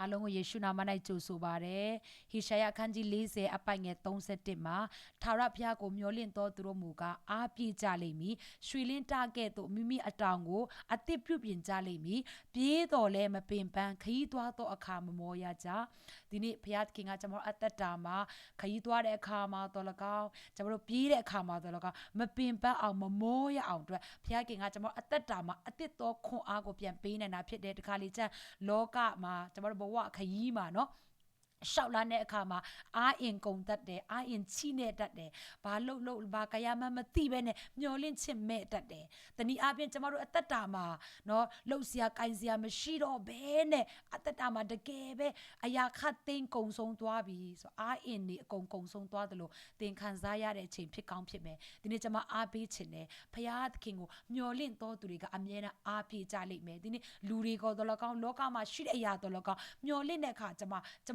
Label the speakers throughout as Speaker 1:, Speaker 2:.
Speaker 1: အားလုံးကိုယေရှုနာမ၌ကြိုဆိုပါရယ်ဟေရှာယအခန်းကြီး40အပိုင်ငယ်31မှာထာဝရဘုရားကိုမျှော်လင့်တော်သူတို့မူကားအားပြည့်ကြလိမ့်မည်ရွှေလင်းတကဲ့သို့မိမိအတောင်ကိုအသစ်ပြုပြင်ကြလိမ့်မည်ပြေးတော်လဲမပင်ပန်းခရီးသွားသောအခါမမောရကြဒီနေ့ဘုရားသခင်ကကျွန်တော်အသက်တာမှာခရီးသွားတဲ့အခါမှာတော်လကောင်းကျွန်တော်ပြေးတဲ့အခါမှာတော်လကောင်းမပင်ပန်းအောင်မမောရအောင်အတွက်ဘုရားခင်ကကျွန်တော်အသက်တာမှာအသစ်သောခွန်အားကိုပြန်ပေးနိုင်တာဖြစ်တဲ့တခါလေကျန်လောကမှာကျွန်တော်ဘဝခရီးမှာเนาะရှောက်လာတဲ့အခါမှာအာအင်ကုန်တတ်တယ်အာအင်ချိနေတတ်တယ်ဘာလို့ဘာကရမမသိပဲနဲ့မျောလင့်ချစ်မဲ့တတ်တယ်တနည်းအားဖြင့်ကျမတို့အသက်တာမှာเนาะလှုပ်ရှားကိုင်စရာမရှိတော့ဘဲနဲ့အသက်တာမှာတကယ်ပဲအရာခတ်သိမ်းကုံဆုံးသွားပြီဆိုအာအင်နေအကုန်ကုံဆုံးသွားတယ်လို့သင်ခံစားရတဲ့အချိန်ဖြစ်ကောင်းဖြစ်မယ်ဒီနေ့ကျမအားပေးခြင်းနဲ့ဖခင်သခင်ကိုမျောလင့်တော်သူတွေကအမြဲတမ်းအားပြေကြလိမ့်မယ်ဒီနေ့လူတွေကတော့လောကောင်လောကမှာရှိတဲ့အရာတော့လောကောင်မျောလင့်တဲ့အခါကျ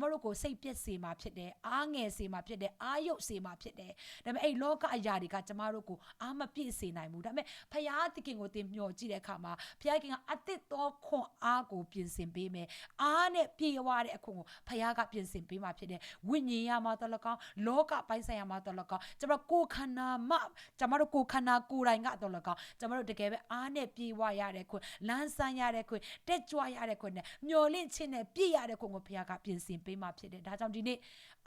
Speaker 1: မတို့ကိုစိတ်ပြည့်စေမှာဖြစ်တယ်အားငယ်စေမှာဖြစ်တယ်အားယုတ်စေမှာဖြစ်တယ်ဒါပေမဲ့အဲ့လောကအရာတွေကကျမတို့ကိုအားမပြည့်စေနိုင်ဘူးဒါပေမဲ့ဖခင်သခင်ကိုသင်မျှော်ကြည့်တဲ့အခါမှာဖခင်ကအသစ်သောခွန်အားကိုပြင်ဆင်ပေးမယ်အားနဲ့ပြေဝတဲ့အခွန်ကိုဖခင်ကပြင်ဆင်ပေးမှာဖြစ်တယ်ဝိညာဉ်ရမှာတော့လောကောင်လောကပိုင်းဆိုင်ရာမှာတော့လောကောင်ကျမတို့ကိုယ်ခန္ဓာမှာကျမတို့ကိုယ်ခန္ဓာကိုယ်တိုင်ကတော့လောကောင်ကျမတို့တကယ်ပဲအားနဲ့ပြေဝရတဲ့ခွန်လန်းဆန်းရတဲ့ခွန်တက်ကြွရတဲ့ခွန်နဲ့မျှော်လင့်ခြင်းနဲ့ပြည့်ရတဲ့ခွန်ကိုဖခင်ကပြင်ဆင်ပေးမှာဖြစ်တယ်ဒါကြောင့်ဒီနေ့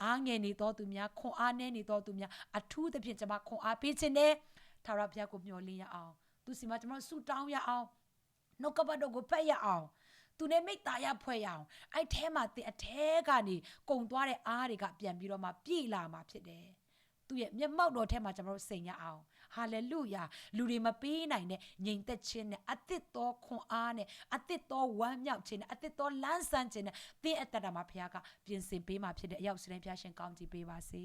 Speaker 1: အားငယ်နေတော်သူများခွန်အားနည်းနေတော်သူများအထူးသဖြင့်ကျွန်မခွန်အားပေးခြင်းနဲ့ထာဝရဘုရားကိုမျှော်လင့်ရအောင်သူစီမှာကျွန်တော်ဆုတောင်းရအောင်နှုတ်ကပတ်တော်ကိုဖတ်ရအောင်သူနဲ့မိတ္တာရဖွဲ့ရအောင်အဲ့ထဲမှာတင်အထဲကနေကုံသွားတဲ့အားတွေကပြန်ပြီးတော့မှပြည့်လာမှာဖြစ်တယ်သူရဲ့မျက်မှောက်တော်ထဲမှာကျွန်တော်တို့စိန်ရအောင်ဟာလေလုယာလူတွေမပေးနိုင်တဲ့ငြိမ်သက်ခြင်းနဲ့အသစ်သောခွန်အားနဲ့အသစ်သောဝမ်းမြောက်ခြင်းနဲ့အသစ်သောလန်းဆန်းခြင်းနဲ့သင်အတ္တမှာဘုရားကပြင်ဆင်ပေးမှာဖြစ်တဲ့အရောက်စတဲ့ဘုရားရှင်ကောင်းချီးပေးပါစေ